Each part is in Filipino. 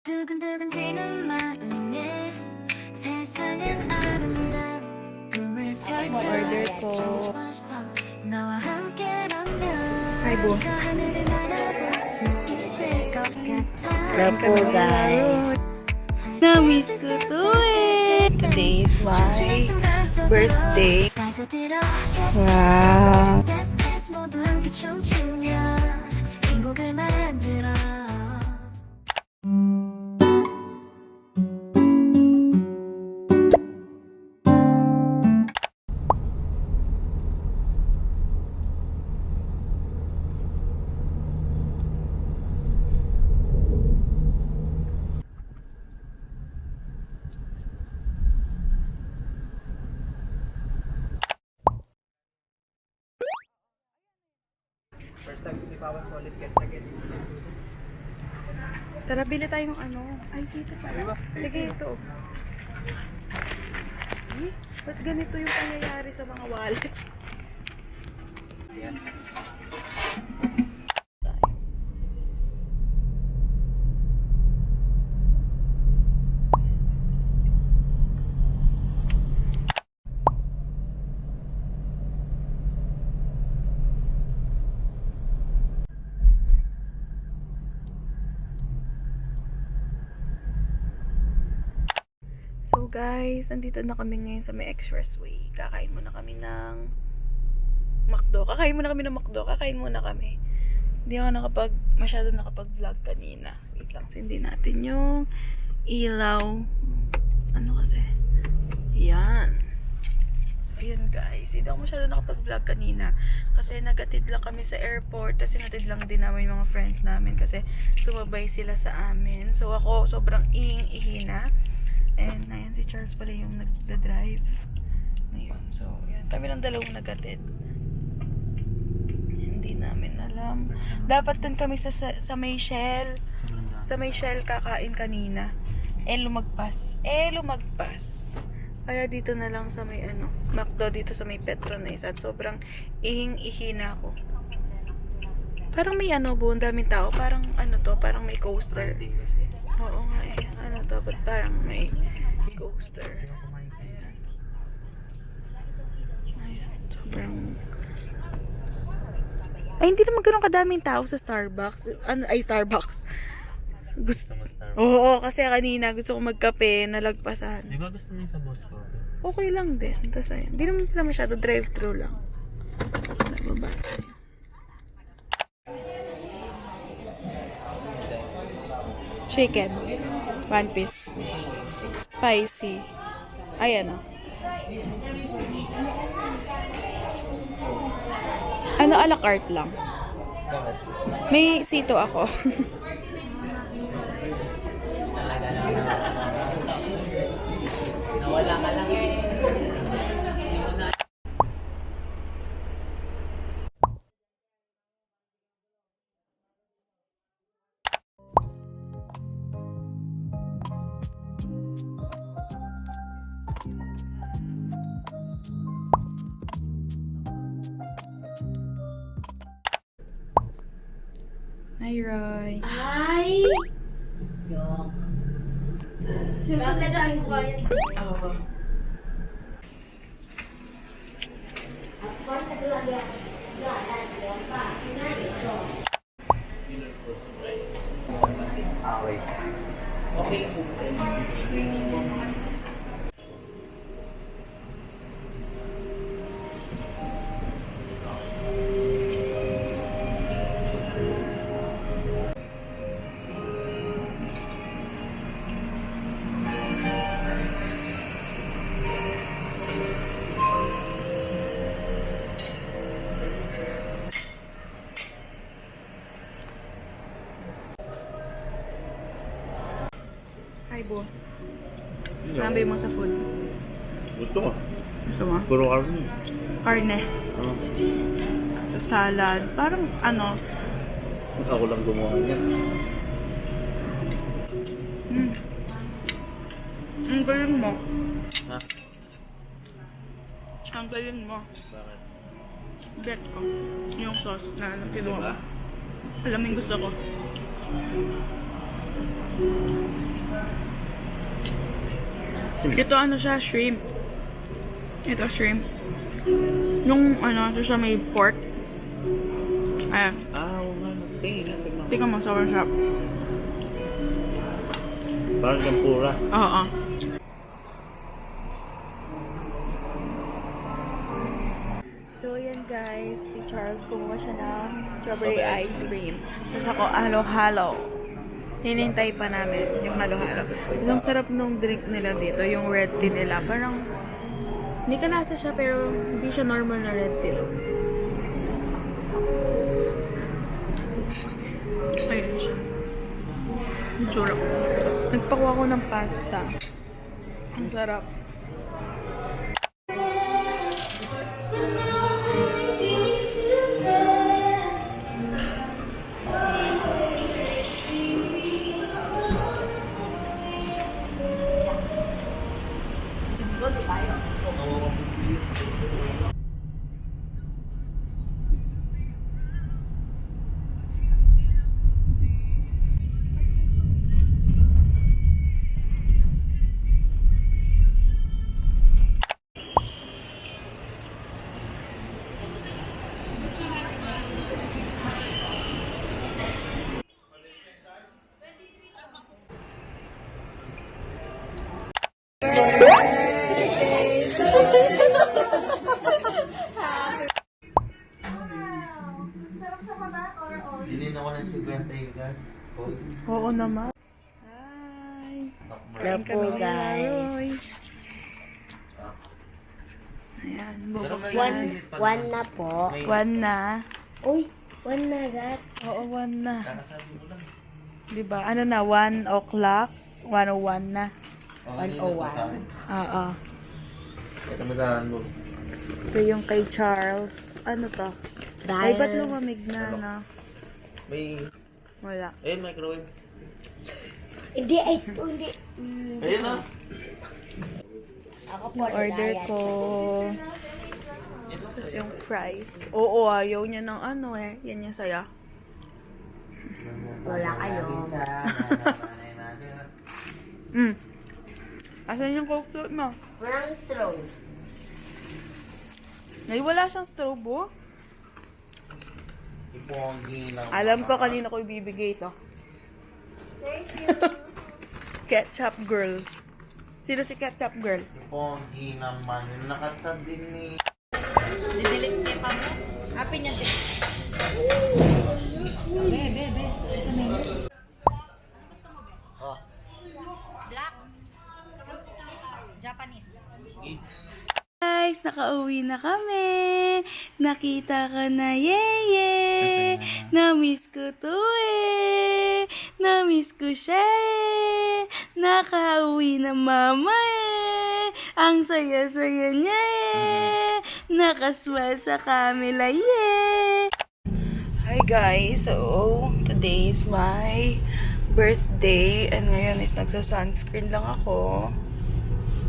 두근두근 뛰는 마음에 세상은 아름다운 꿈을 펼쳐 order ko. 너와 함께라면 Hi, Bo. 저 하늘을 날아볼 수 있을 것 같아. Hello po, guys. Na-miss ko to eh. Today is my birthday. Wow. 모두 함께 춤추며 행복을 만들어. Tara, bili tayong ano. Ay, sito pala. Sige, ito. Eh, ba't ganito yung pangyayari sa mga wallet? So guys, nandito na kami ngayon sa may expressway. Kakain muna kami ng McDo. Kakain muna kami. Hindi ako masyado nakapag-vlog kanina. Wait lang, sindi natin yung ilaw. Ano kasi? Yan. So yun guys, hindi ako masyado nakapag-vlog kanina. Kasi nagatid lang kami sa airport. Kasi natid lang din namin yung mga friends namin. Kasi sumabay sila sa amin. So ako, sobrang ihing-ihina. And ayan, si Charles pala yung nagda-drive. Ngayon, so yan. Kami lang dalawang nagatid. Hindi namin alam. Dapat dun kami sa may Shell. Sa may Shell kakain kanina. Lumagpas. Kaya dito na lang sa may McDo dito sa may Petronas. At sobrang ihing-ihina ako. Parang may buong daming tao. Parang parang may coaster. Oo nga eh. Ba't parang may coaster. Ayan. Sobrang... Ay, hindi naman ganun kadaming tao sa Starbucks. Starbucks. Gusto mo Starbucks? Oo, kasi kanina gusto ko magkape, nalagpasan. Di ba gusto niyo sa Boss Coffee? Okay lang din. Tapos ayun. Hindi naman pala masyado drive-thru lang. Nagbaba tayo. Chicken. 1 piece. Spicy. Ayan o. A la carte lang. May sito ako. Nawala ka lang eh. Hi, Roy. Ay! Yok. Susunod mo kayo. Oo. Okay po. Hi, Bo. Sabi mo sa food. Gusto ko. Gusto mo? Puro karne. Karne. Oo. Salad. Parang Ako lang gumawa niyan. Ang galing mo. Ha? Ang galing mo. Bakit? Bet ko. Yung sauce na kinuha Diba? ko. Alam mo yung gusto ko. Ito ano siya, shrimp. Ito shrimp. Yung ano, ito siya may pork. Ayan. Oo nga. Tingnan. Tingnan mo, sobrang sarap. Parang tempura. Oo. So, ayan guys. Si Charles kumuha siya ng strawberry Strawberry ice cream. Tapos ako, halo-halo. Hinintay pa namin yung halo-halo. Ang sarap nung drink nila dito, yung red tea nila. Parang, hindi ka nasa siya, pero hindi siya normal na red tea. Ayan siya. Yung tsura ko. Nagpakuha ko ng pasta. Ang sarap. Dinin ako ng 50 guys. Oo naman. Hi! Hello po, guys. Ayan, bubuksan. One na po. One na. Uy, one na agad. Oo, one na. Kakasabi mo lang. Diba? Ano na? 1 o'clock? 1:01 na. 101. Oo. Ito masahan mo. Ito yung kay Charles. Ano to? Ay, ba't lumamig na, no? May... Wala. Ayun, microwave. Hindi, ay, hindi. Ayun na. Ako po, Yung order ko. Tapos yung fries. Oo, ayaw niya ng ano eh. Yan yung saya. Wala kayo. Asan yung coke float mo? Walang straw. Ay, wala siyang straw, bo. Ipongi lang. Alam ko kanina ko ibibigay ito. Thank you. Ketchup girl. Sino si ketchup girl? Ipongi naman. Nakatad din ni... Didelete niya pa mo. Happy niya din. Be. Ito na yun. Ano gusto mo, be? Oh. Black? Japanese. Guys, nakauwi na kami. Nakita ka na, yeye. Namiss ko to eh. Namiss ko siya eh. Nakauwi na mama eh. Ang saya-saya niya eh. Nakasmile sa camera, yeah. Hi guys, so today is my birthday and ngayon is nagsa-sunscreen lang ako.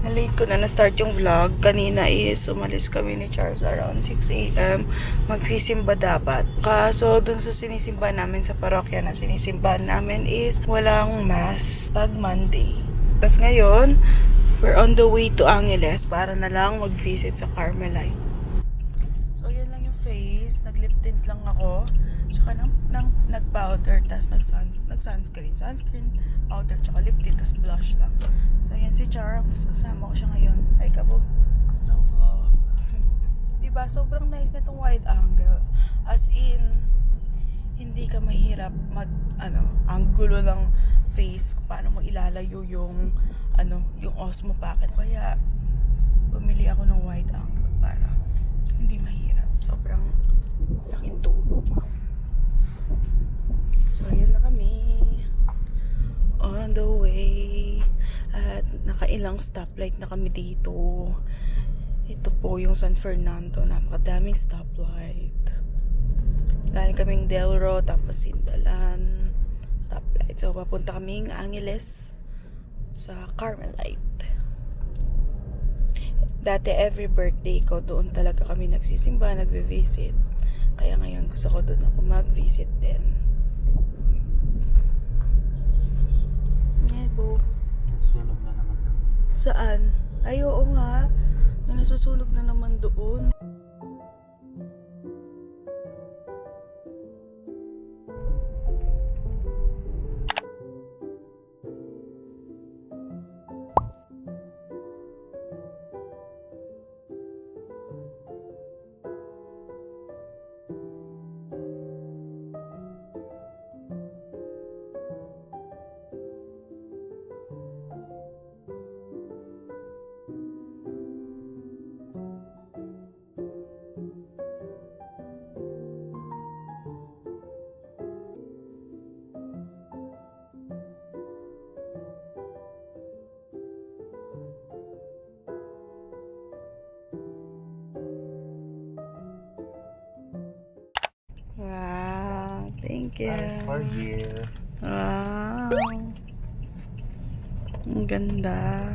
Na-late ko na na-start yung vlog. Kanina is umalis kami ni Charles around 6 a.m. Magsisimba dapat. Kaso dun sa sinisimba namin sa parokya na sinisimba namin is walang mass pag Monday. Tapos ngayon, we're on the way to Angeles para na lang mag-visit sa Carmelite. So yan lang yung face. Nag-lip tint lang ako. Tsaka nag-powder, tapos nag-sunscreen. Sunscreen, powder, tsaka lip tint, tapos blush lang. So yan si Charles. Kasama ko siya ngayon. Hi, Kabo. No vlog. Diba? Sobrang nice na itong wide angle. As in, hindi ka mahirap angulo ng face kung paano mo ilalayo yung yung Osmo Pocket. Kaya bumili ako ng wide angle para hindi mahirap. Sobrang laking tulong. So ayan na kami. On the way. At nakailang stoplight na kami dito. Ito po yung San Fernando. Napakadaming stoplight. Galing kaming Delro, tapos Sindalan. Stoplight. So, papunta kaming Angeles sa Carmelite. Dati, every birthday ko, doon talaga kami nagsisimba, nagve-visit. Kaya ngayon, gusto ko doon ako mag-visit din. Yeah, po. Nasunog na naman. Saan? Ay, oo nga. May nasusunog na naman doon. Wow, thank you. Thanks for you. Wow. Ang ganda.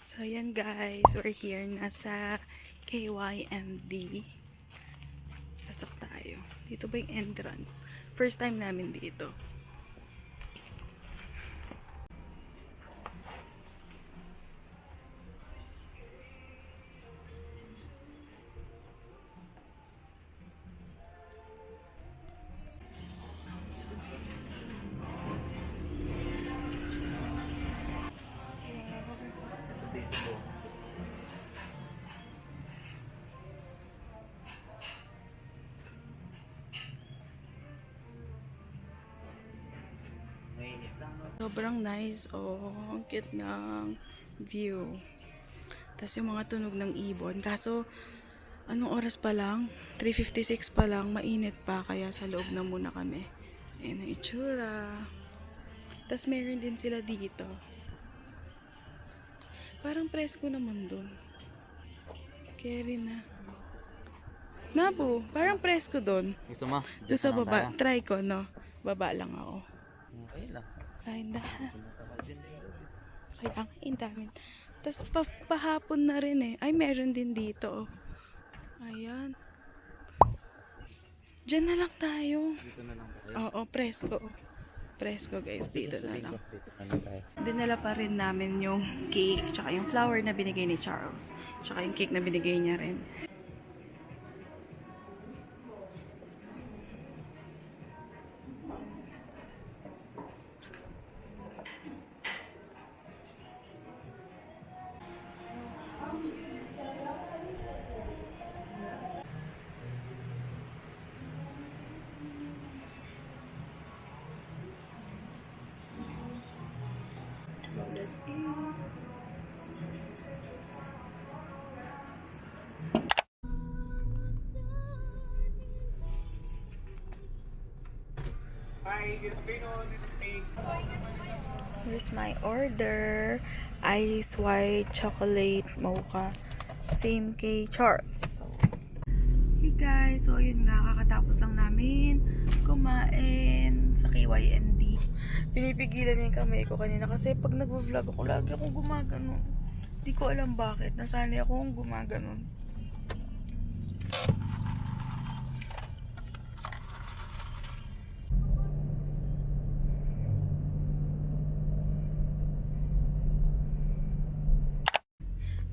So, ayan guys, we're here na sa KYMD. Pasok tayo. Dito ba yung entrance? First time namin dito. Sobrang nice. Oh, ang cute ng view. Tapos yung mga tunog ng ibon. Kaso, anong oras pa lang? 3:56 pa lang. Mainit pa. Kaya sa loob na muna kami. Ayan ang itsura. Tapos meron din sila dito. Parang presko naman dun. Carry na. Napo, parang presko dun. Gusto mo? Doon sa baba. Try ko, no? Baba lang ako. Okay lang. Ay, kaya ang dami. Tapos pahapon na rin eh. Ay, meron din dito. Ayan. Diyan na lang tayo. Dito na lang tayo. Oo, presko. Presko guys, dito na lang. Dito na lang tayo. Dinala pa rin namin yung cake, tsaka yung flower na binigay ni Charles. Tsaka yung cake na binigay niya rin. So that's it. Here's my order. Ice white chocolate mocha. Same kay Charles. Hey guys, so yun nga, kakatapos lang namin kumain sa KYND. Pinipigilan niya yung kamay ko kanina kasi pag nag-vlog ako, lagi akong gumaganon. Hindi ko alam bakit. Nasanay akong gumaganon.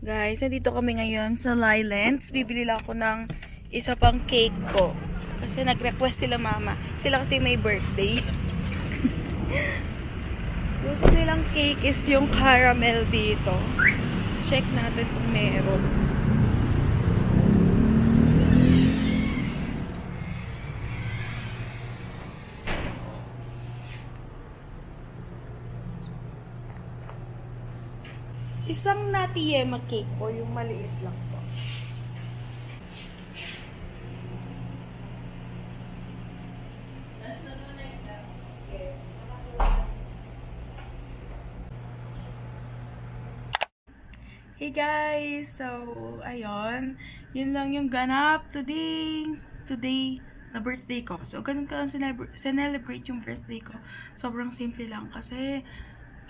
Guys, nandito kami ngayon sa Lylens. Bibili lang ako ng isa pang cake ko. Kasi nag-request sila mama. Sila kasi may birthday. Gusto nilang cake is yung caramel dito. Check natin kung meron. Isang nati yema cake po, yung maliit lang po. Hey guys! So, ayun. Yun lang yung ganap today na birthday ko. So, ganun ko ang celebrate yung birthday ko. Sobrang simple lang kasi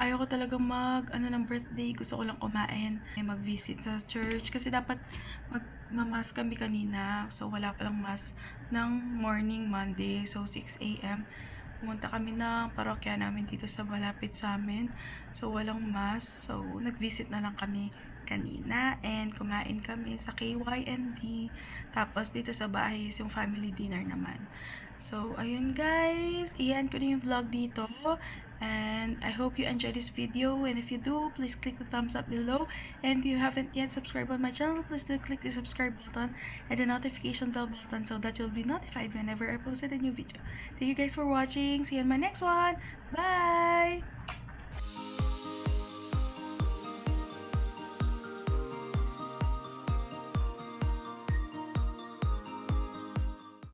ayoko talagang ng birthday. Gusto ko lang kumain, mag-visit sa church. Kasi dapat magmamas kami kanina. So, wala palang mass ng morning Monday. So, 6 a.m. Pumunta kami ng parokya namin dito sa malapit sa amin. So, walang mass. So, nag-visit na lang kami kanina and kumain kami sa KYND. Tapos, dito sa bahay is yung family dinner naman. So, ayun guys. Iyan ko na yung vlog dito. And I hope you enjoyed this video. And if you do, please click the thumbs up below. And if you haven't yet subscribed on my channel, please do click the subscribe button and the notification bell button so that you'll be notified whenever I post a new video. Thank you guys for watching. See you in my next one. Bye!